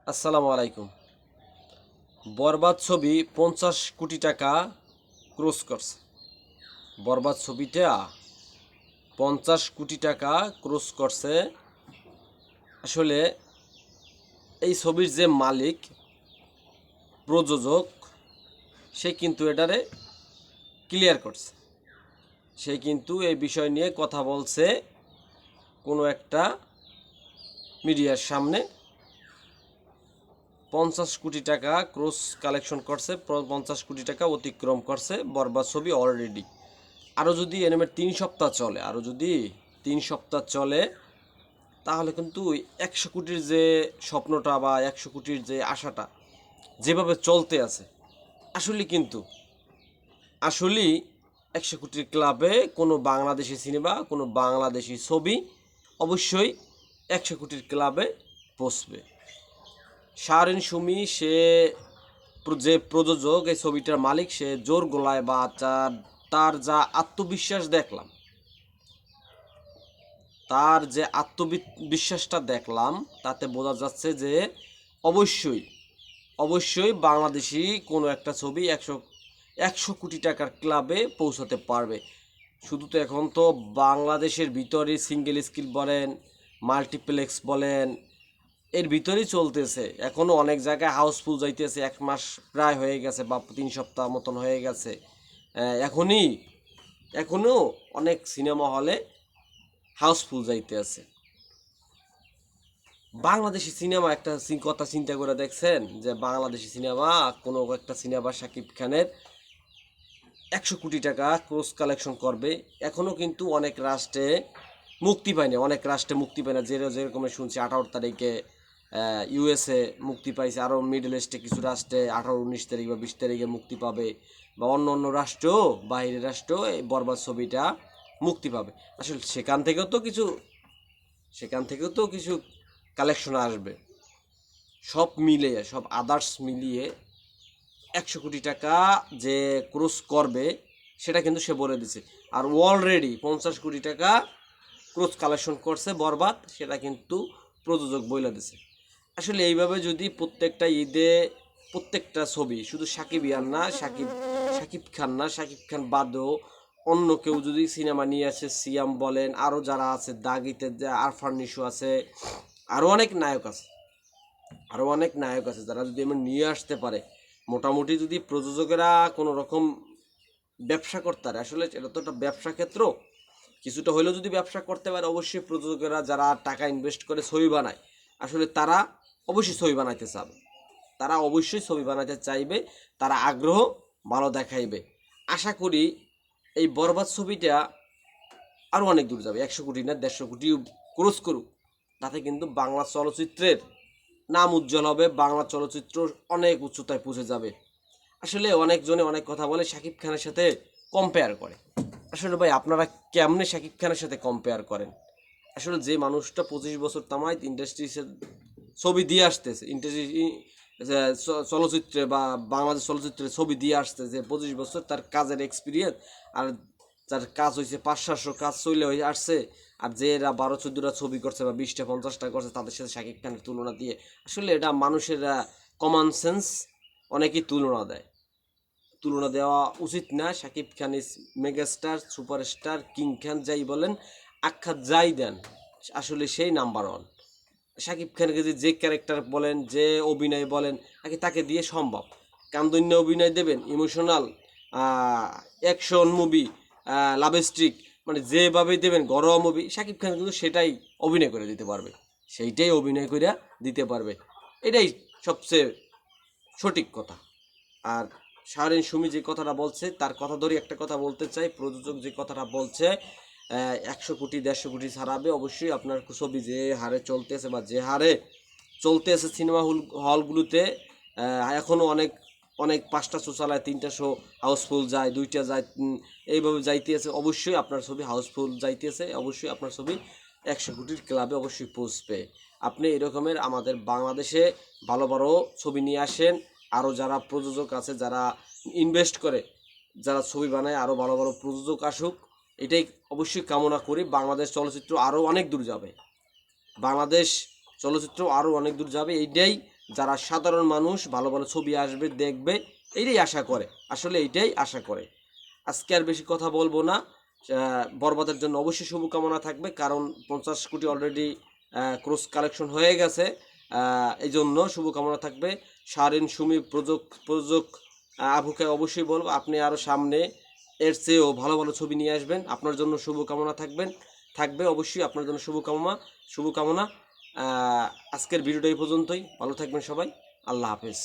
আসসালামু আলাইকুম। বরবাদ ছবি 50 কোটি টাকা ক্রস করছে। বরবাদ ছবিটা 50 কোটি টাকা ক্রস করছে। আসলে এই ছবির যে মালিক, প্রযোজক, সে কিন্তু এটারে ক্লিয়ার করছে। সে কিন্তু এই বিষয় নিয়ে কথা বলছে কোনো একটা মিডিয়ার সামনে। 50 কোটি টাকা ক্রস কালেকশন করছে, 50 কোটি টাকা অতিক্রম করছে বরবাদ ছবি অলরেডি। আরও যদি এনিমের 3 সপ্তাহ চলে, আরও যদি 3 সপ্তাহ চলে, তাহলে কিন্তু 100 কোটির যে স্বপ্নটা বা 100 কোটির যে আশাটা যেভাবে চলতে আছে, আসলেই 100 কোটির ক্লাবে কোনো বাংলাদেশি সিনেমা, কোনো বাংলাদেশি ছবি অবশ্যই 100 কোটির ক্লাবে পৌঁছবে। শাহরিন সুমি, সে যে প্রযোজক, এই ছবিটার মালিক, সে জোর গলায় বা তার যা আত্মবিশ্বাস দেখলাম, তার যে আত্মবিশ্বাসটা দেখলাম, তাতে বোঝা যাচ্ছে যে অবশ্যই অবশ্যই বাংলাদেশি কোনো একটা ছবি একশো কোটি টাকার ক্লাবে পৌঁছাতে পারবে। শুধু তো এখন তো বাংলাদেশের ভিতরে সিঙ্গেল স্ক্রিন বলেন, মাল্টিপ্লেক্স বলেন, এর ভিতরেই চলতেছে। এখনও অনেক জায়গায় হাউসফুল যাইতেছে। 1 মাস প্রায় হয়ে গেছে বা 3 সপ্তাহ মতন হয়ে গেছে। এখনও অনেক সিনেমা হলে হাউসফুল যাইতে আছে। বাংলাদেশি সিনেমা একটা কথা চিন্তা করে দেখছেন যে বাংলাদেশি সিনেমা, কোনো একটা সিনেমা শাকিব খানের 100 কোটি টাকা ক্রস কালেকশন করবে? এখনও কিন্তু অনেক রাষ্ট্রে মুক্তি পায়নি, যেরকম শুনছি 18 তারিখে ইউএসএ মুক্তি পাইছে, আরও মিডল ইস্টে কিছু রাষ্ট্রে 18, 19 তারিখ বা 20 তারিখে মুক্তি পাবে, বা অন্য অন্য রাষ্ট্র, বাহিরের রাষ্ট্র এই বরবাদ ছবিটা মুক্তি পাবে। আসলে সেখান থেকেও তো কিছু কালেকশন আসবে। সব মিলিয়ে, সব আদার্স মিলিয়ে 100 কোটি টাকা যে ক্রস করবে, সেটা কিন্তু সে বলে দিছে। আর অলরেডি 50 কোটি টাকা ক্রস কালেকশন করছে বরবাদ, সেটা কিন্তু প্রযোজক বলে দিছে। আসলে এইভাবে যদি প্রত্যেকটা ঈদে প্রত্যেকটা ছবি, শুধু সাকিবিয়ান না, সাকিব খান না, সাকিব খান বাদেও অন্য কেউ যদি সিনেমা নিয়ে আসে, সিয়াম বলেন, আরও যারা আছে, দাগিতে আরফান নিশো আছে, আরও অনেক নায়ক আছে, যারা যদি এমন নিয়ে আসতে পারে, মোটামুটি যদি প্রযোজকেরা কোনো রকম ব্যবসা করতে পারে, আসলে এটা তো একটা ব্যবসা ক্ষেত্র, কিছুটা হলেও যদি ব্যবসা করতে পারে, অবশ্যই প্রযোজকেরা যারা টাকা ইনভেস্ট করে ছবি বানায়, আসলে তারা অবশ্যই ছবি বানাইতে চাবে, তারা আগ্রহ ভালো দেখাইবে। আশা করি এই বরবাদ ছবিটা আরও অনেক দূর যাবে, 100 কোটি না 150 কোটি ক্রস করুক। তাতে কিন্তু বাংলা চলচ্চিত্রের নাম উজ্জ্বল হবে, বাংলা চলচ্চিত্র অনেক উচ্চতায় পৌঁছে যাবে। আসলে অনেকজনে অনেক কথা বলে, শাকিব খানের সাথে কম্পেয়ার করে। আসলে ভাই, আপনারা কেমনে শাকিব খানের সাথে কম্পেয়ার করেন? আসলে যে মানুষটা 25 বছর তামাই ইন্ডাস্ট্রিতে ছবি দিয়ে আসতেছে, চলচ্চিত্রে বা বাংলাদেশ চলচ্চিত্রে ছবি দিয়ে আসতেছে, 25 বছর তার কাজের এক্সপিরিয়েন্স, আর যার কাজ হয়েছে 500-600 কাজ চলে হয়ে আসছে, আর যে এরা 12-14টা ছবি করছে বা 20টা-50টা করছে, তাদের সাথে শাকিব খানের তুলনা দিয়ে, আসলে এটা মানুষের কমন সেন্স, অনেকেই তুলনা দেওয়া উচিত না। Shakib Khan is megastar, superstar, king খান যাই বলেন, আখ্যা যাই দেন, আসলে সেই নাম্বার 1। শাকিব খানকে যে ক্যারেক্টার বলেন, যে অভিনয় বলেন, তাকে দিয়ে সম্ভব। কান্দন্য অভিনয় দেবেন, ইমোশনাল অ্যাকশন মুভি, লাভস্ট্রিক, মানে যেভাবেই দেবেন, ঘরোয়া মুভি, শাকিব খান কিন্তু সেটাই অভিনয় করে দিতে পারবে, এটাই সবচেয়ে সঠিক কথা। আর শাহরিন সুমি যে কথাটা বলছে, তার কথা ধরে একটা কথা বলতে চাই, প্রযোজক যে কথাটা বলছে 100 কোটি 150 কোটি ছাড়াবে, অবশ্যই আপনার ছবি যে হারে চলতেছে বা যে হারে চলতেছে সিনেমা হলগুলোতে, এখনও অনেক অনেক 5টা শো চালায়, 3টা শো হাউসফুল যায়, 2টা যায়, এইভাবে যাইতেছে। অবশ্যই আপনার ছবি হাউসফুল যাইতেছে, অবশ্যই আপনার ছবি 100 কোটির ক্লাবে অবশ্যই পৌঁছবে। আপনি এরকমের আমাদের বাংলাদেশে ভালো বড় ছবি নিয়ে আসেন। আরও যারা প্রযোজক আছে, যারা ইনভেস্ট করে, যারা ছবি বানায়, আরও ভালো ভালো প্রযোজক আসুক, এটাই অবশ্যই কামনা করি। বাংলাদেশ চলচ্চিত্র আরও অনেক দূর যাবে, এইটাই যারা সাধারণ মানুষ ভালো ভালো ছবি আসবে দেখবে, এইটাই আশা করে, আসলে এইটাই আশা করে। আজকে আর বেশি কথা বলবো না। বরবাদের জন্য অবশ্যই শুভকামনা থাকবে, কারণ 50 কোটি অলরেডি ক্রস কালেকশন হয়ে গেছে। এই জন্য শুভকামনা থাকবে। শাহরিন, সুমি, প্রযোজক আবুকে অবশ্যই বলবো আপনি আরও সামনে এর চেয়েও ভালো ভালো ছবি নিয়ে আসবেন। আপনার জন্য শুভকামনা থাকবে অবশ্যই আপনার জন্য শুভকামনা। আজকের ভিডিওটা এই পর্যন্তই। ভালো থাকবেন সবাই। আল্লাহ হাফেজ।